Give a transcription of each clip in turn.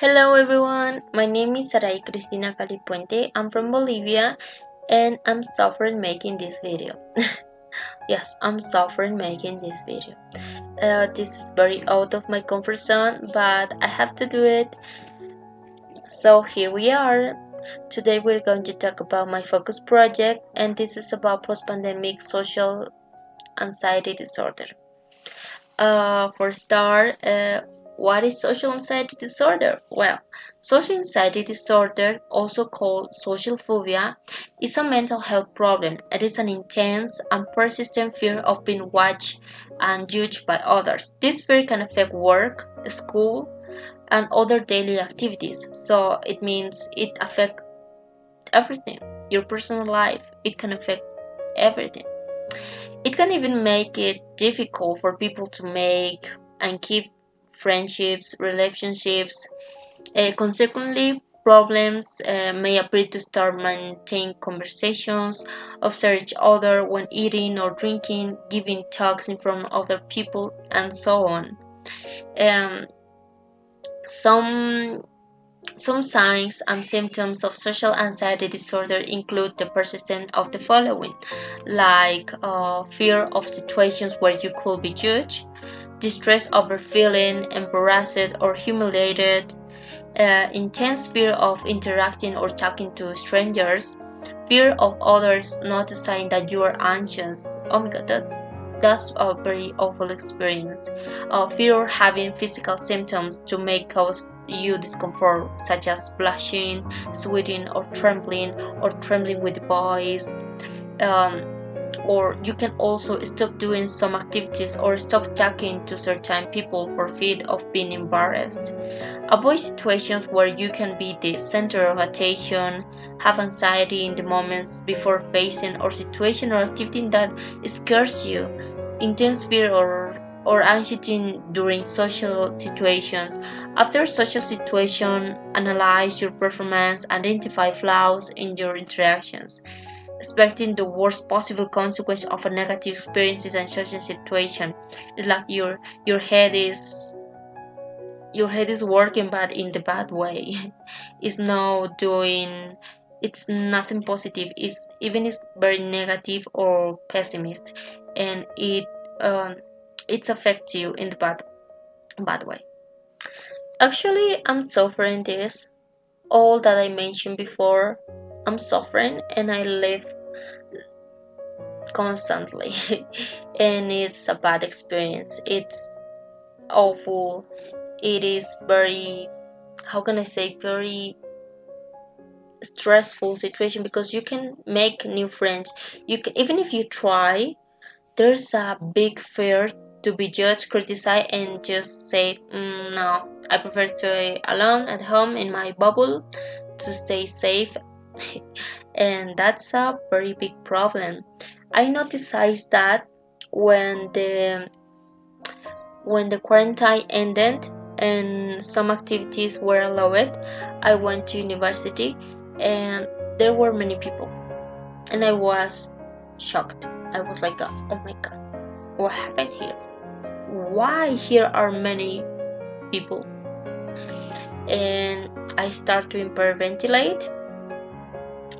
Hello everyone, my name is SARAI Cristina Calipuente. I'm from Bolivia and I'm suffering making this video. Yes, I'm suffering making this video. This is very out of my comfort zone, but I have to do it. So here we are. Today we're going to talk about my focus project, and this is about post-pandemic social anxiety disorder. For start, what is social anxiety disorder? Well, social anxiety disorder, also called social phobia, is a mental health problem. It is an intense and persistent fear of being watched and judged by others. This fear can affect work, school, and other daily activities. So it means it affects everything. Your personal life, it can affect everything. It can even make it difficult for people to make and keep friendships, relationships. Consequently, problems may appear to start maintain conversations, observe each other when eating or drinking, giving talks in front of other people, and so on. Um, some some signs and symptoms of social anxiety disorder include the persistence of the following, like fear of situations where you could be judged, distress over feeling embarrassed or humiliated, intense fear of interacting or talking to strangers, fear of others noticing that you are anxious. Oh my god, that's a very awful experience. Fear of having physical symptoms to may cause you discomfort, such as blushing, sweating, or trembling with the voice. Um, or you can also stop doing some activities or stop talking to certain people for fear of being embarrassed. Avoid situations where you can be the center of attention, have anxiety in the moments before facing or situation or activity that scares you, intense fear or anxiety during social situations. After social situation, analyze your performance, identify flaws in your interactions, expecting the worst possible consequence of a negative experiences and social situation. It's like your head is working but in the bad way. It's not doing, it's nothing positive, it's very negative or pessimist, and it affects you in the bad way. Actually, I'm suffering this, all that I mentioned before. I'm suffering and I live constantly and it's a bad experience, it's awful. It is very, how can I say, very stressful situation because you can make new friends. You can, even if you try, there's a big fear to be judged, criticized, and just say, no, I prefer to stay alone at home in my bubble to stay safe. And that's a very big problem. I noticed that when the when the quarantine ended and some activities were allowed, I went to university and there were many people and I was shocked. I was like, oh my god, what happened here? Why here are many people? And I start to hyperventilate.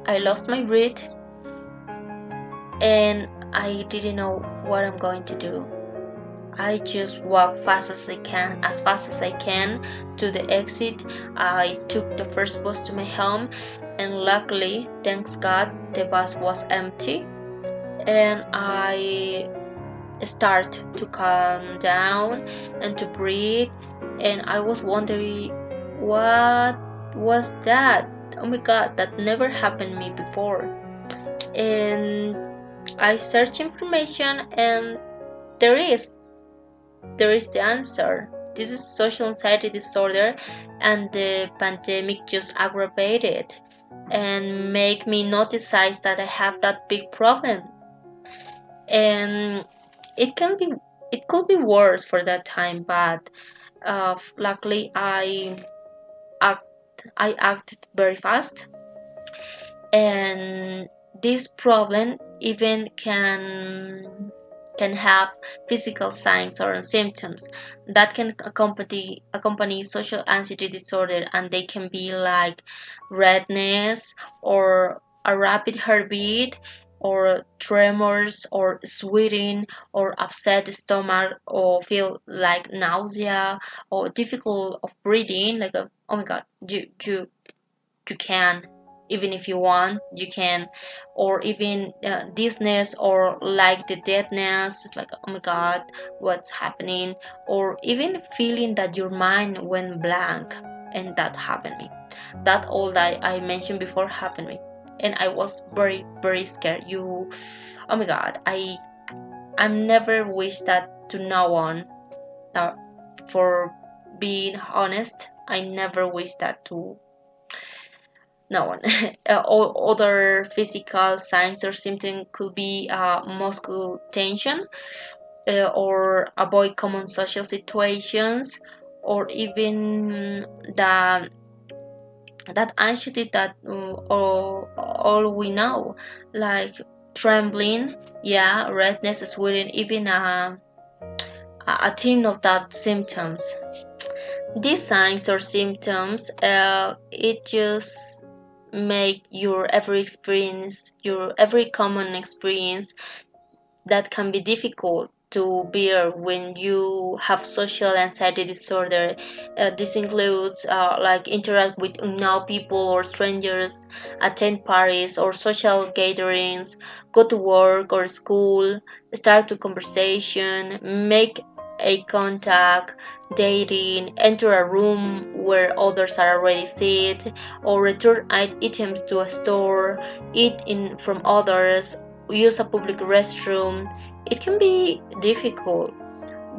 I lost my breath and I didn't know what I'm going to do. I just walk as fast as I can to the exit. I took the first bus to my home, and luckily, thanks God, the bus was empty. And I start to calm down and to breathe. And I was wondering, what was that? Oh my God, that never happened to me before. And I search information, and there is there is the answer. This is social anxiety disorder, and the pandemic just aggravated it and make me notice that I have that big problem. And it can be, it could be worse for that time, but luckily act, I acted very fast, and this problem even can have physical signs or symptoms that can accompany social anxiety disorder, and they can be like redness or a rapid heartbeat or tremors or sweating or upset stomach or feel like nausea or difficult of breathing, like oh my god, you can, even if you want you can, or even dizziness or like the deadness. It's like oh my god, what's happening, or even feeling that your mind went blank. And that happened me. That all that I mentioned before happened me, and I was very very scared. Oh my god, I'm never wish that to no one. uh, for being honest, I never wish that to no one. All other physical signs or symptoms could be muscle tension, or avoid common social situations, or even the that anxiety that all we know, like trembling, yeah, redness, sweating, even a team of that symptoms. These signs or symptoms, it just make your every common experience that can be difficult to bear when you have social anxiety disorder. This includes like interact with unknown people or strangers, attend parties or social gatherings, go to work or school, start a conversation, make a contact, dating, enter a room where others are already seated, or return items to a store, eat in from others, use a public restroom. It can be difficult,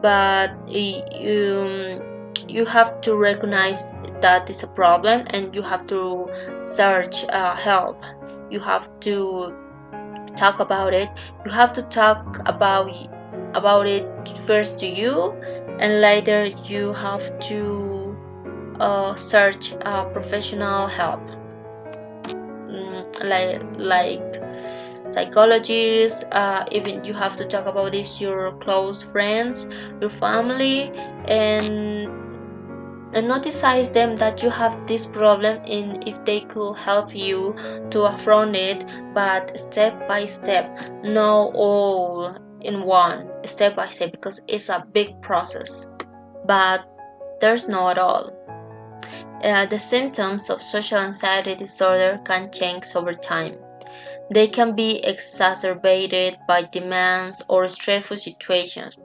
but you have to recognize that it's a problem, and you have to search help. You have to talk about it. You have to talk about it first to you, and later you have to search professional help, like psychologists. Even you have to talk about this your close friends, your family, and notice them that you have this problem, and if they could help you to affront it, but step by step, no all in one, step by step, because it's a big process. But there's no at all. The symptoms of social anxiety disorder can change over time. They can be exacerbated by demands or stressful situations.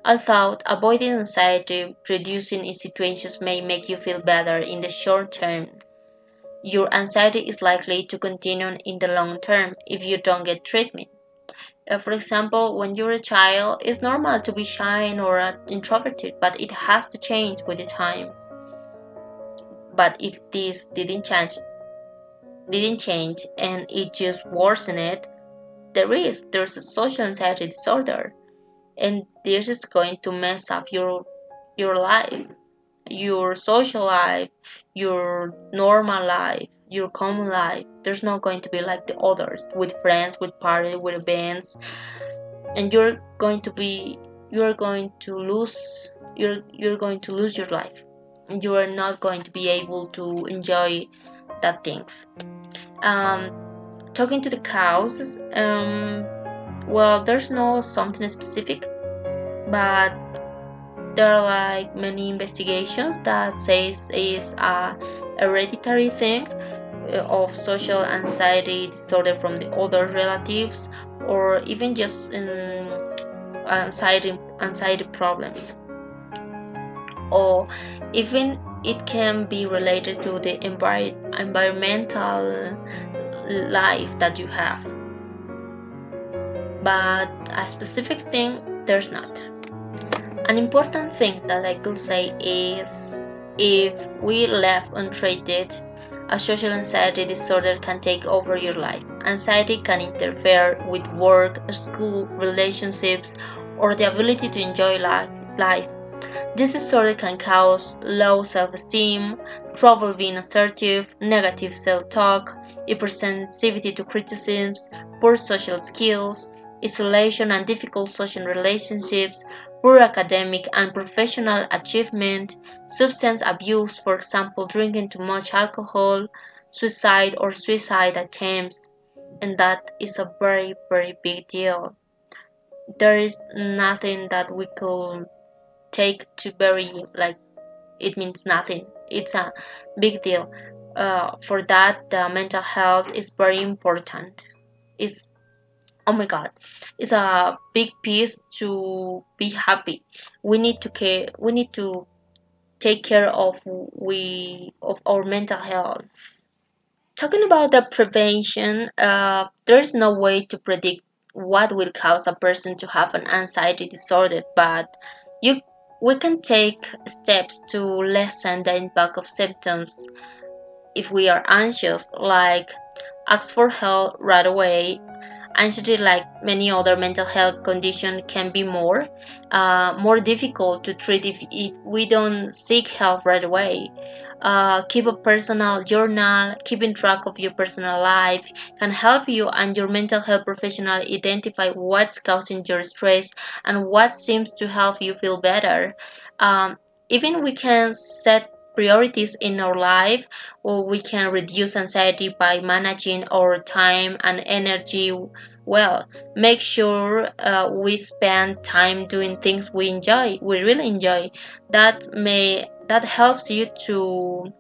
Although avoiding anxiety reducing in situations may make you feel better in the short term, your anxiety is likely to continue in the long term if you don't get treatment. For example, when you're a child, it's normal to be shy or introverted, but it has to change with the time. But if this didn't change and it just worsened, there's a social anxiety disorder, and this is going to mess up your life, your social life, your normal life, your common life. There's not going to be like the others, with friends, with parties, with events, and you're going to lose your life. You are not going to be able to enjoy that things. Talking to the causes, well, there's no something specific, but there are like many investigations that says is a hereditary thing of social anxiety disorder from the other relatives, or even just anxiety problems, or even it can be related to the environmental life that you have. But a specific thing, there's not. An important thing that I could say is, if we left untreated, a social anxiety disorder can take over your life. Anxiety can interfere with work, school, relationships, or the ability to enjoy life. This disorder can cause low self-esteem, trouble being assertive, negative self-talk, hypersensitivity to criticisms, poor social skills, isolation and difficult social relationships, poor academic and professional achievement, substance abuse, for example, drinking too much alcohol, suicide or suicide attempts, and that is a very, very big deal. There is nothing that we could take to very, like, it means nothing. It's a big deal. For that, the mental health is very important. It's, oh my god, it's a big piece to be happy. We need to care. We need to take care of our mental health. Talking about the prevention, there's no way to predict what will cause a person to have an anxiety disorder, but you we can take steps to lessen the impact of symptoms if we are anxious, like ask for help right away. Anxiety, like many other mental health conditions, can be more difficult to treat if we don't seek help right away. Keep a personal journal. Keeping track of your personal life can help you and your mental health professional identify what's causing your stress and what seems to help you feel better. Um, Even we can set priorities in our life, or we can reduce anxiety by managing our time and energy well. Make sure we spend time doing things we really enjoy. That helps you to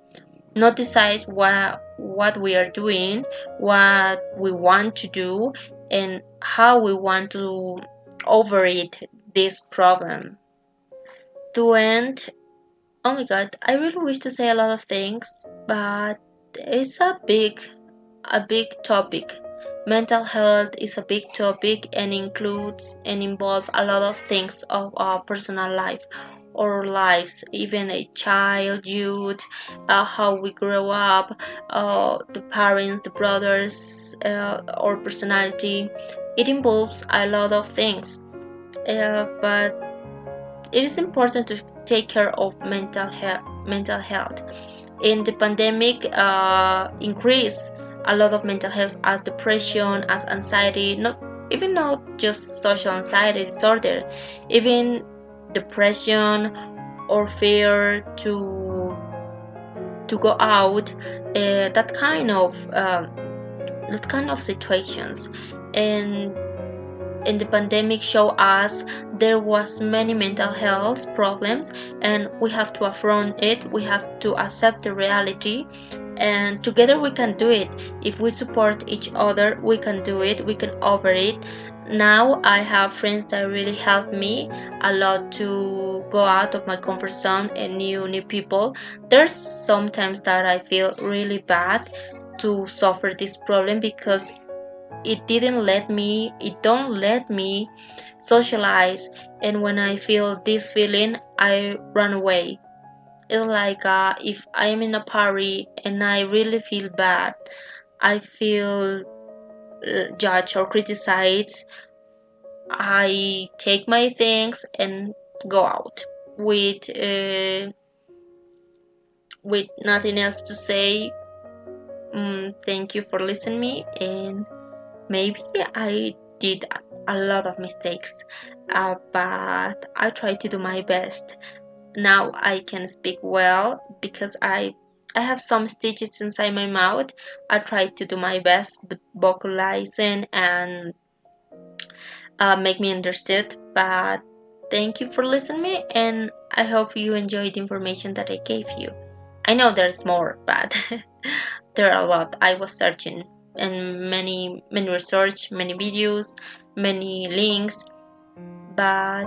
not decide what we are doing, what we want to do, and how we want to overeat this problem. To end, oh my god, I really wish to say a lot of things, but it's a big topic. Mental health is a big topic and includes and involves a lot of things of our personal life, our lives, even a child, youth, how we grow up, the parents, the brothers, our personality. It involves a lot of things, but it is important to take care of mental health. In the pandemic, increase a lot of mental health as depression, as anxiety, not just social anxiety disorder, even depression or fear to go out, that kind of situations. And in the pandemic show us there was many mental health problems, and we have to affront it. We have to accept the reality, and together we can do it. If we support each other, we can do it. We can over it. Now I have friends that really help me a lot to go out of my comfort zone and new people. There's sometimes that I feel really bad to suffer this problem because it don't let me socialize, and when I feel this feeling I run away. It's like if I am in a party and I really feel bad, I feel judged or criticized, I take my things and go out with with nothing else to say. Thank you for listening me, and maybe I did a lot of mistakes, but I try to do my best. Now I can speak well because I have some stitches inside my mouth. I try to do my best with vocalizing and make me understood. But thank you for listening me, and I hope you enjoyed the information that I gave you. I know there's more, but there are a lot. I was searching and many research, many videos, many links, but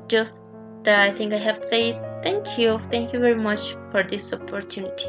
just that I think I have to say is thank you very much for this opportunity.